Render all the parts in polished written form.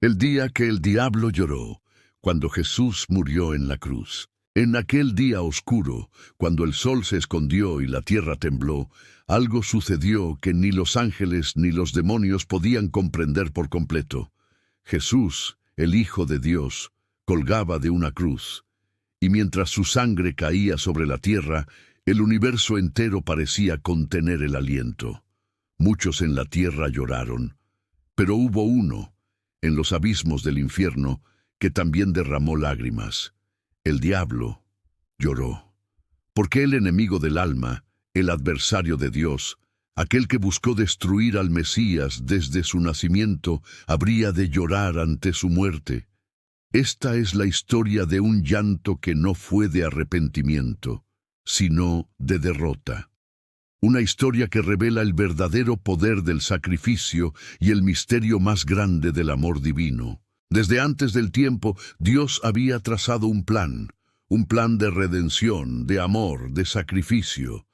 El día que el diablo lloró, cuando Jesús murió en la cruz. En aquel día oscuro, cuando el sol se escondió y la tierra tembló, algo sucedió que ni los ángeles ni los demonios podían comprender por completo. Jesús, el Hijo de Dios, colgaba de una cruz, y mientras su sangre caía sobre la tierra, el universo entero parecía contener el aliento. Muchos en la tierra lloraron, pero hubo uno, en los abismos del infierno, que también derramó lágrimas. El diablo lloró, porque el enemigo del alma, el adversario de Dios, aquel que buscó destruir al Mesías desde su nacimiento, habría de llorar ante su muerte. Esta es la historia de un llanto que no fue de arrepentimiento, sino de derrota. Una historia que revela el verdadero poder del sacrificio y el misterio más grande del amor divino. Desde antes del tiempo, Dios había trazado un plan de redención, de amor, de sacrificio.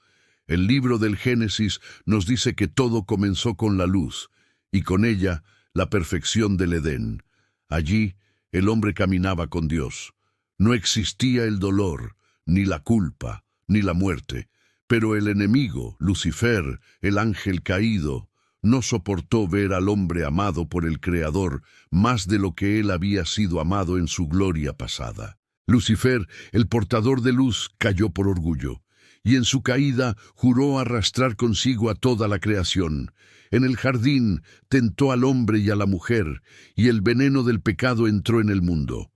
El libro del Génesis nos dice que todo comenzó con la luz, y con ella la perfección del Edén. Allí, el hombre caminaba con Dios. No existía el dolor, ni la culpa, ni la muerte. Pero el enemigo, Lucifer, el ángel caído, no soportó ver al hombre amado por el Creador más de lo que él había sido amado en su gloria pasada. Lucifer, el portador de luz, cayó por orgullo, y en su caída juró arrastrar consigo a toda la creación. En el jardín tentó al hombre y a la mujer, y el veneno del pecado entró en el mundo.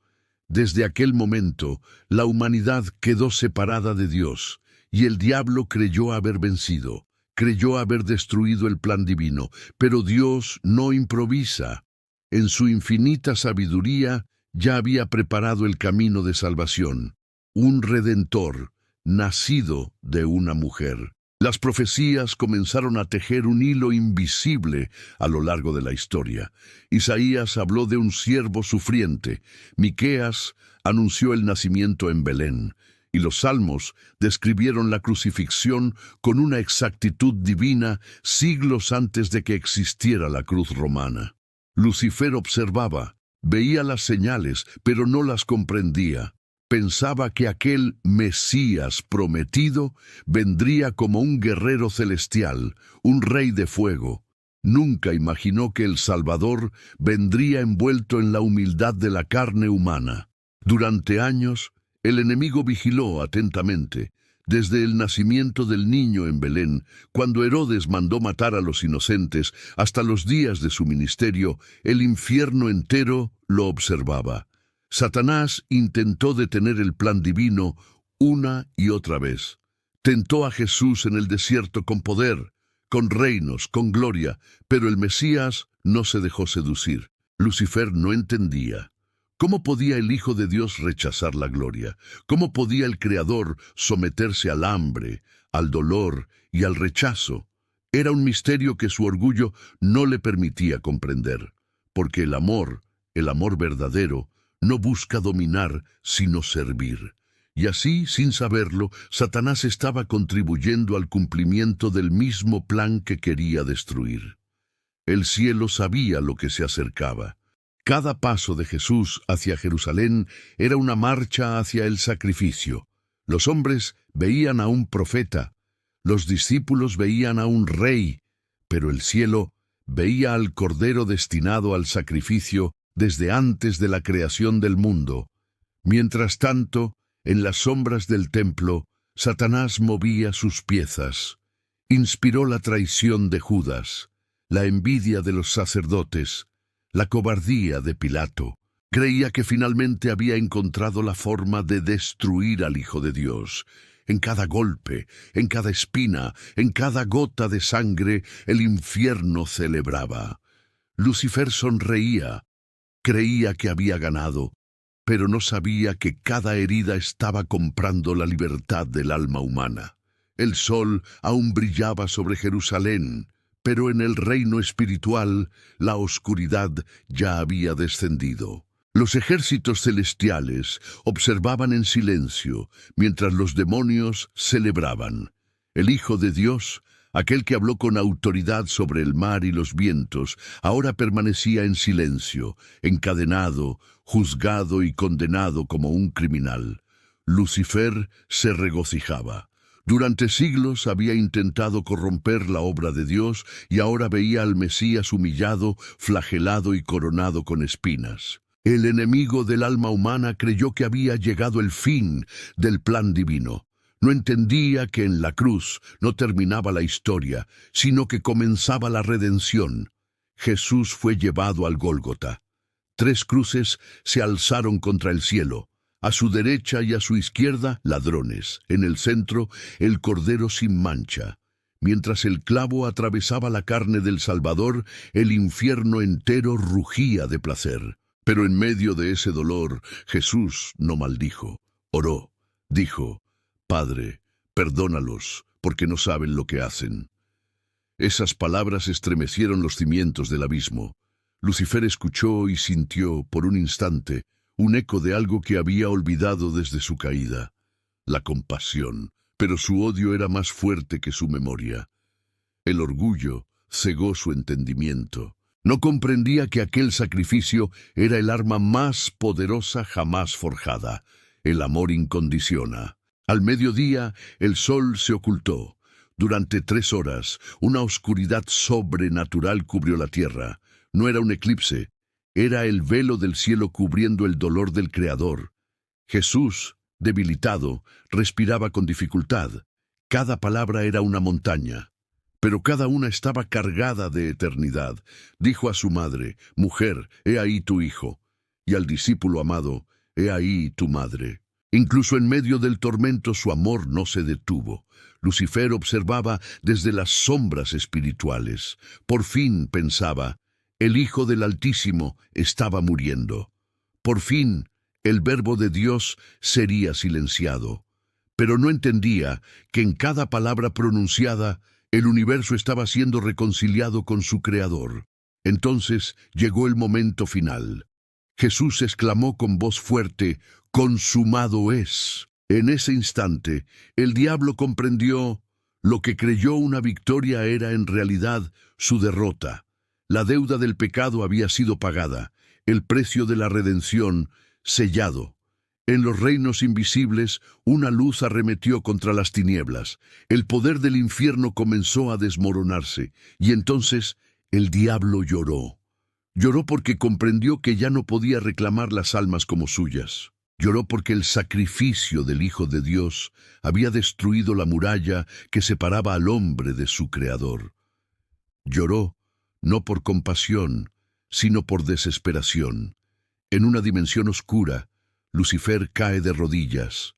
Desde aquel momento, la humanidad quedó separada de Dios, y el diablo creyó haber vencido, creyó haber destruido el plan divino, pero Dios no improvisa. En su infinita sabiduría ya había preparado el camino de salvación, un redentor, nacido de una mujer. Las profecías comenzaron a tejer un hilo invisible a lo largo de la historia. Isaías habló de un siervo sufriente, Miqueas anunció el nacimiento en Belén, y los salmos describieron la crucifixión con una exactitud divina siglos antes de que existiera la cruz romana. Lucifer observaba, veía las señales, pero no las comprendía. Pensaba que aquel Mesías prometido vendría como un guerrero celestial, un rey de fuego. Nunca imaginó que el Salvador vendría envuelto en la humildad de la carne humana. Durante años, el enemigo vigiló atentamente, desde el nacimiento del niño en Belén, cuando Herodes mandó matar a los inocentes, hasta los días de su ministerio, el infierno entero lo observaba. Satanás intentó detener el plan divino una y otra vez. Tentó a Jesús en el desierto con poder, con reinos, con gloria, pero el Mesías no se dejó seducir. Lucifer no entendía. ¿Cómo podía el Hijo de Dios rechazar la gloria? ¿Cómo podía el Creador someterse al hambre, al dolor y al rechazo? Era un misterio que su orgullo no le permitía comprender, porque el amor verdadero, no busca dominar, sino servir. Y así, sin saberlo, Satanás estaba contribuyendo al cumplimiento del mismo plan que quería destruir. El cielo sabía lo que se acercaba. Cada paso de Jesús hacia Jerusalén era una marcha hacia el sacrificio. Los hombres veían a un profeta, los discípulos veían a un rey, pero el cielo veía al Cordero destinado al sacrificio desde antes de la creación del mundo. Mientras tanto, en las sombras del templo, Satanás movía sus piezas. Inspiró la traición de Judas, la envidia de los sacerdotes, la cobardía de Pilato. Creía que finalmente había encontrado la forma de destruir al Hijo de Dios. En cada golpe, en cada espina, en cada gota de sangre, el infierno celebraba. Lucifer sonreía. Creía que había ganado, pero no sabía que cada herida estaba comprando la libertad del alma humana. El sol aún brillaba sobre Jerusalén, pero en el reino espiritual la oscuridad ya había descendido. Los ejércitos celestiales observaban en silencio, mientras los demonios celebraban. El Hijo de Dios Aquel que habló con autoridad sobre el mar y los vientos, ahora permanecía en silencio, encadenado, juzgado y condenado como un criminal. Lucifer se regocijaba. Durante siglos había intentado corromper la obra de Dios y ahora veía al Mesías humillado, flagelado y coronado con espinas. El enemigo del alma humana creyó que había llegado el fin del plan divino. No entendía que en la cruz no terminaba la historia, sino que comenzaba la redención. Jesús fue llevado al Gólgota. 3 cruces se alzaron contra el cielo. A su derecha y a su izquierda, ladrones. En el centro, el Cordero sin mancha. Mientras el clavo atravesaba la carne del Salvador, el infierno entero rugía de placer. Pero en medio de ese dolor, Jesús no maldijo. Oró. Dijo: Padre, perdónalos, porque no saben lo que hacen. Esas palabras estremecieron los cimientos del abismo. Lucifer escuchó y sintió, por un instante, un eco de algo que había olvidado desde su caída: la compasión, pero su odio era más fuerte que su memoria. El orgullo cegó su entendimiento. No comprendía que aquel sacrificio era el arma más poderosa jamás forjada. El amor incondiciona. Al mediodía, el sol se ocultó. Durante 3 horas, una oscuridad sobrenatural cubrió la tierra. No era un eclipse, era el velo del cielo cubriendo el dolor del Creador. Jesús, debilitado, respiraba con dificultad. Cada palabra era una montaña, pero cada una estaba cargada de eternidad. Dijo a su madre: Mujer, he ahí tu hijo. Y al discípulo amado: He ahí tu madre. Incluso en medio del tormento su amor no se detuvo. Lucifer observaba desde las sombras espirituales. Por fin pensaba: el Hijo del Altísimo estaba muriendo. Por fin, el Verbo de Dios sería silenciado. Pero no entendía que en cada palabra pronunciada, el universo estaba siendo reconciliado con su Creador. Entonces llegó el momento final. Jesús exclamó con voz fuerte: «Consumado es». En ese instante, el diablo comprendió: lo que creyó una victoria era en realidad su derrota. La deuda del pecado había sido pagada, el precio de la redención sellado. En los reinos invisibles, una luz arremetió contra las tinieblas. El poder del infierno comenzó a desmoronarse, y entonces el diablo lloró. Lloró porque comprendió que ya no podía reclamar las almas como suyas. Lloró porque el sacrificio del Hijo de Dios había destruido la muralla que separaba al hombre de su Creador. Lloró no por compasión, sino por desesperación. En una dimensión oscura, Lucifer cae de rodillas.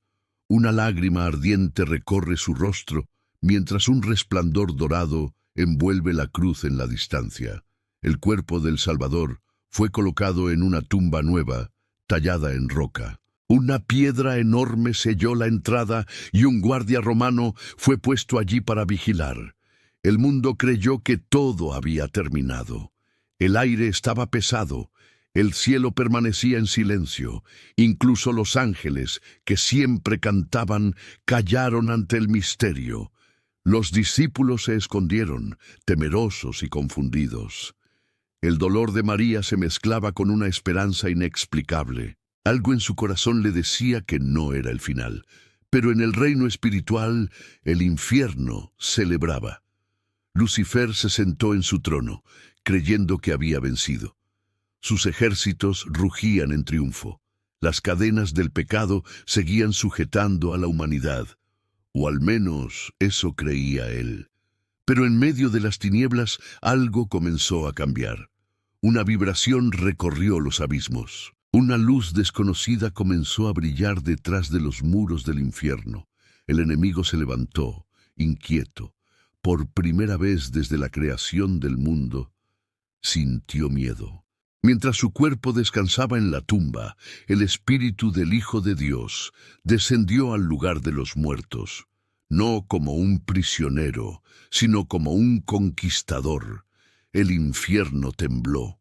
Una lágrima ardiente recorre su rostro, mientras un resplandor dorado envuelve la cruz en la distancia. El cuerpo del Salvador fue colocado en una tumba nueva, tallada en roca. Una piedra enorme selló la entrada y un guardia romano fue puesto allí para vigilar. El mundo creyó que todo había terminado. El aire estaba pesado. El cielo permanecía en silencio. Incluso los ángeles, que siempre cantaban, callaron ante el misterio. Los discípulos se escondieron, temerosos y confundidos. El dolor de María se mezclaba con una esperanza inexplicable. Algo en su corazón le decía que no era el final. Pero en el reino espiritual, el infierno celebraba. Lucifer se sentó en su trono, creyendo que había vencido. Sus ejércitos rugían en triunfo. Las cadenas del pecado seguían sujetando a la humanidad, o al menos eso creía él. Pero en medio de las tinieblas algo comenzó a cambiar. Una vibración recorrió los abismos. Una luz desconocida comenzó a brillar detrás de los muros del infierno. El enemigo se levantó, inquieto. Por primera vez desde la creación del mundo, sintió miedo. Mientras su cuerpo descansaba en la tumba, el espíritu del Hijo de Dios descendió al lugar de los muertos, no como un prisionero, sino como un conquistador. El infierno tembló.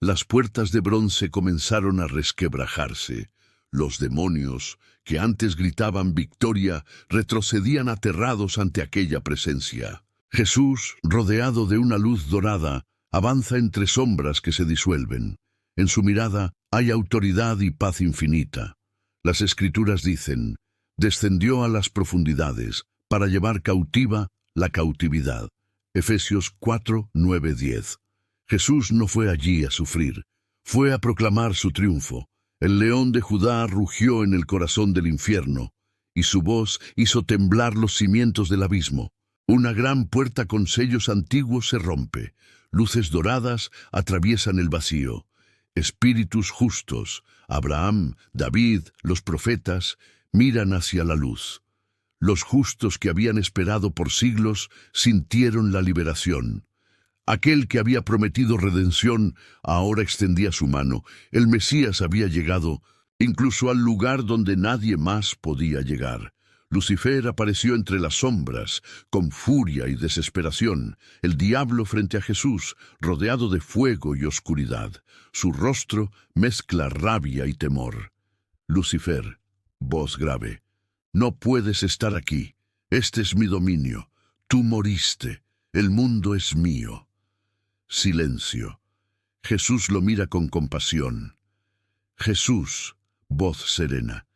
Las puertas de bronce comenzaron a resquebrajarse. Los demonios, que antes gritaban victoria, retrocedían aterrados ante aquella presencia. Jesús, rodeado de una luz dorada, avanza entre sombras que se disuelven. En su mirada hay autoridad y paz infinita. Las Escrituras dicen, descendió a las profundidades para llevar cautiva la cautividad. Efesios 4, 9, 10. Jesús no fue allí a sufrir, fue a proclamar su triunfo. El león de Judá rugió en el corazón del infierno, y su voz hizo temblar los cimientos del abismo. Una gran puerta con sellos antiguos se rompe. Luces doradas atraviesan el vacío. Espíritus justos, Abraham, David, los profetas, miran hacia la luz. Los justos que habían esperado por siglos sintieron la liberación. Aquel que había prometido redención ahora extendía su mano. El Mesías había llegado incluso al lugar donde nadie más podía llegar. Lucifer apareció entre las sombras, con furia y desesperación. El diablo frente a Jesús, rodeado de fuego y oscuridad. Su rostro mezcla rabia y temor. Lucifer, voz grave, no puedes estar aquí. Este es mi dominio. Tú moriste. El mundo es mío. Silencio. Jesús lo mira con compasión. Jesús, voz serena.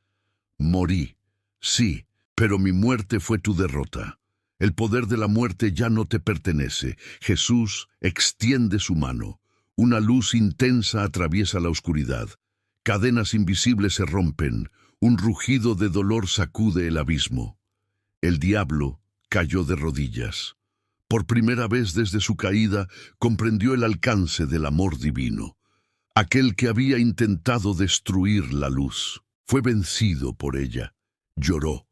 Morí, sí, pero mi muerte fue tu derrota. El poder de la muerte ya no te pertenece. Jesús extiende su mano. Una luz intensa atraviesa la oscuridad. Cadenas invisibles se rompen. Un rugido de dolor sacude el abismo. El diablo cayó de rodillas. Por primera vez desde su caída, comprendió el alcance del amor divino. Aquel que había intentado destruir la luz fue vencido por ella. Lloró.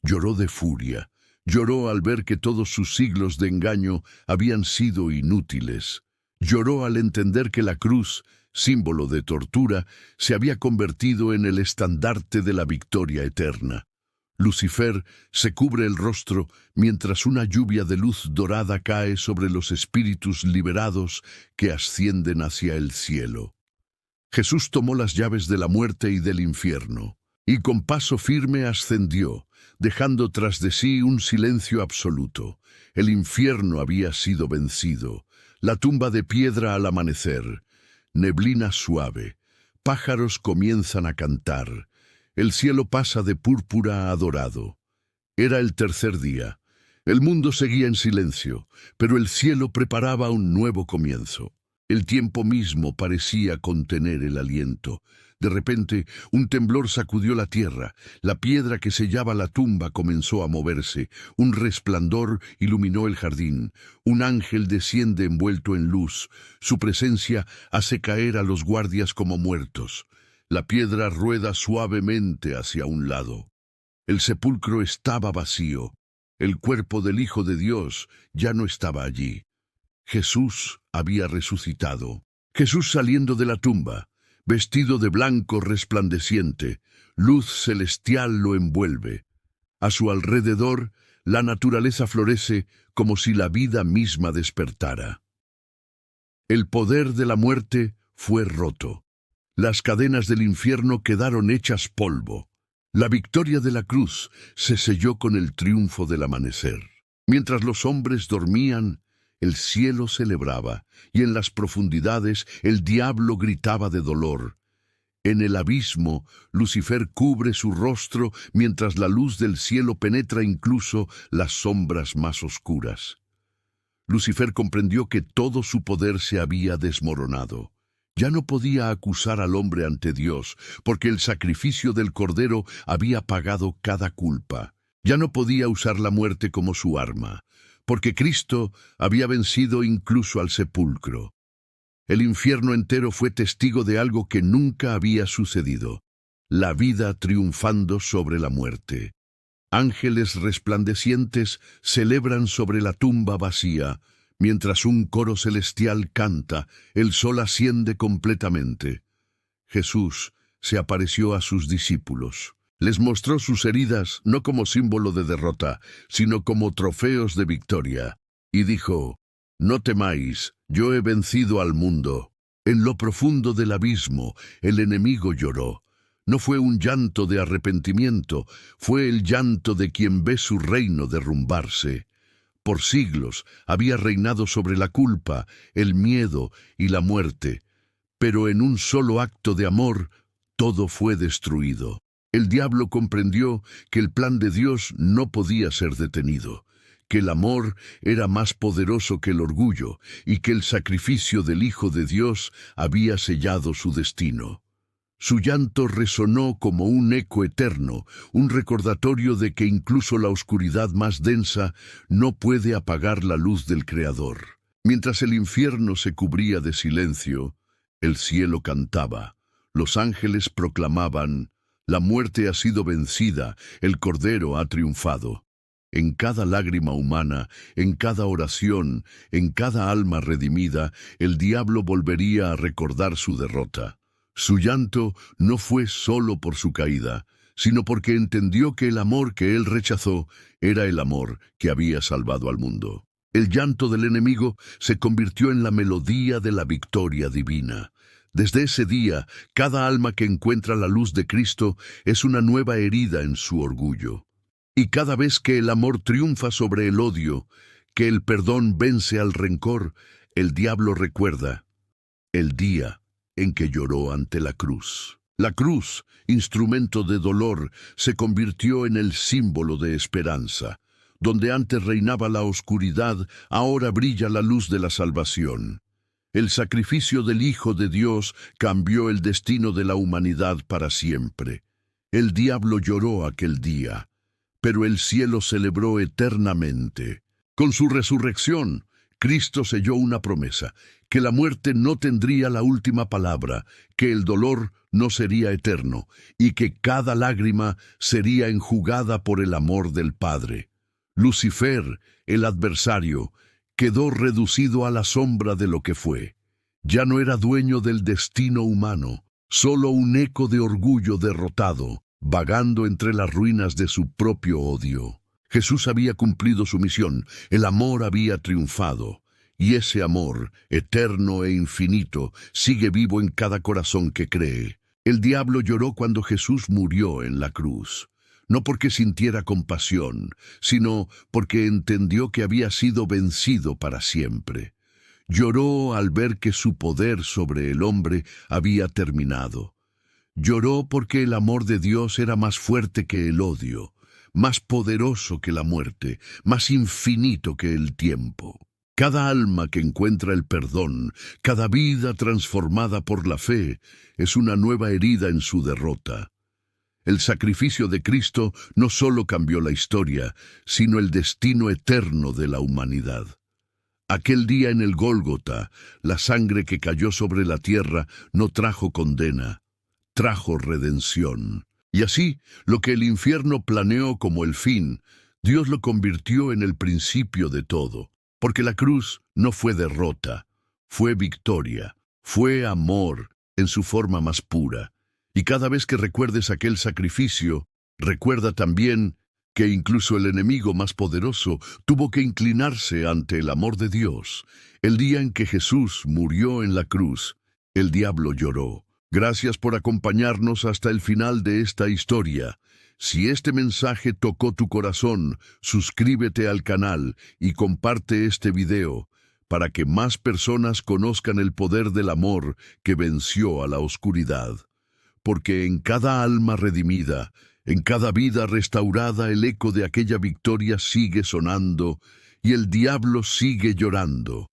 Lloró de furia, lloró al ver que todos sus siglos de engaño habían sido inútiles. Lloró al entender que la cruz, símbolo de tortura, se había convertido en el estandarte de la victoria eterna. Lucifer se cubre el rostro mientras una lluvia de luz dorada cae sobre los espíritus liberados que ascienden hacia el cielo. Jesús tomó las llaves de la muerte y del infierno, y con paso firme ascendió, dejando tras de sí un silencio absoluto. El infierno había sido vencido, la tumba de piedra al amanecer, neblina suave, pájaros comienzan a cantar, el cielo pasa de púrpura a dorado. Era el tercer día. El mundo seguía en silencio, pero el cielo preparaba un nuevo comienzo. El tiempo mismo parecía contener el aliento. De repente, un temblor sacudió la tierra. La piedra que sellaba la tumba comenzó a moverse. Un resplandor iluminó el jardín. Un ángel desciende envuelto en luz. Su presencia hace caer a los guardias como muertos. La piedra rueda suavemente hacia un lado. El sepulcro estaba vacío. El cuerpo del Hijo de Dios ya no estaba allí. Jesús había resucitado. Jesús saliendo de la tumba, vestido de blanco resplandeciente, luz celestial lo envuelve. A su alrededor, la naturaleza florece como si la vida misma despertara. El poder de la muerte fue roto. Las cadenas del infierno quedaron hechas polvo. La victoria de la cruz se selló con el triunfo del amanecer. Mientras los hombres dormían, el cielo celebraba, y en las profundidades el diablo gritaba de dolor. En el abismo, Lucifer cubre su rostro mientras la luz del cielo penetra incluso las sombras más oscuras. Lucifer comprendió que todo su poder se había desmoronado. Ya no podía acusar al hombre ante Dios, porque el sacrificio del Cordero había pagado cada culpa. Ya no podía usar la muerte como su arma, porque Cristo había vencido incluso al sepulcro. El infierno entero fue testigo de algo que nunca había sucedido: la vida triunfando sobre la muerte. Ángeles resplandecientes celebran sobre la tumba vacía. Mientras un coro celestial canta, el sol asciende completamente. Jesús se apareció a sus discípulos. Les mostró sus heridas no como símbolo de derrota, sino como trofeos de victoria. Y dijo: «No temáis, yo he vencido al mundo». En lo profundo del abismo, el enemigo lloró. No fue un llanto de arrepentimiento, fue el llanto de quien ve su reino derrumbarse. por siglos había reinado sobre la culpa, el miedo y la muerte, pero en un solo acto de amor todo fue destruido. El diablo comprendió que el plan de Dios no podía ser detenido, que el amor era más poderoso que el orgullo y que el sacrificio del Hijo de Dios había sellado su destino. Su llanto resonó como un eco eterno, un recordatorio de que incluso la oscuridad más densa no puede apagar la luz del Creador. Mientras el infierno se cubría de silencio, el cielo cantaba, los ángeles proclamaban, la muerte ha sido vencida, el Cordero ha triunfado. En cada lágrima humana, en cada oración, en cada alma redimida, el diablo volvería a recordar su derrota. Su llanto no fue solo por su caída, sino porque entendió que el amor que él rechazó era el amor que había salvado al mundo. El llanto del enemigo se convirtió en la melodía de la victoria divina. Desde ese día, cada alma que encuentra la luz de Cristo es una nueva herida en su orgullo. Y cada vez que el amor triunfa sobre el odio, que el perdón vence al rencor, el diablo recuerda el día en que lloró ante la cruz. La cruz, instrumento de dolor, se convirtió en el símbolo de esperanza. Donde antes reinaba la oscuridad, ahora brilla la luz de la salvación. El sacrificio del Hijo de Dios cambió el destino de la humanidad para siempre. El diablo lloró aquel día, pero el cielo celebró eternamente. Con su resurrección, Cristo selló una promesa, que la muerte no tendría la última palabra, que el dolor no sería eterno, y que cada lágrima sería enjugada por el amor del Padre. Lucifer, el adversario, quedó reducido a la sombra de lo que fue. Ya no era dueño del destino humano, solo un eco de orgullo derrotado, vagando entre las ruinas de su propio odio. Jesús había cumplido su misión, el amor había triunfado, y ese amor, eterno e infinito, sigue vivo en cada corazón que cree. El diablo lloró cuando Jesús murió en la cruz, no porque sintiera compasión, sino porque entendió que había sido vencido para siempre. Lloró al ver que su poder sobre el hombre había terminado. Lloró porque el amor de Dios era más fuerte que el odio, más poderoso que la muerte, más infinito que el tiempo. Cada alma que encuentra el perdón, cada vida transformada por la fe, es una nueva herida en su derrota. El sacrificio de Cristo no solo cambió la historia, sino el destino eterno de la humanidad. Aquel día en el Gólgota, la sangre que cayó sobre la tierra no trajo condena, trajo redención. Y así, lo que el infierno planeó como el fin, Dios lo convirtió en el principio de todo. Porque la cruz no fue derrota, fue victoria, fue amor en su forma más pura. Y cada vez que recuerdes aquel sacrificio, recuerda también que incluso el enemigo más poderoso tuvo que inclinarse ante el amor de Dios. El día en que Jesús murió en la cruz, el diablo lloró. Gracias por acompañarnos hasta el final de esta historia. Si este mensaje tocó tu corazón, suscríbete al canal y comparte este video para que más personas conozcan el poder del amor que venció a la oscuridad. Porque en cada alma redimida, en cada vida restaurada, el eco de aquella victoria sigue sonando y el diablo sigue llorando.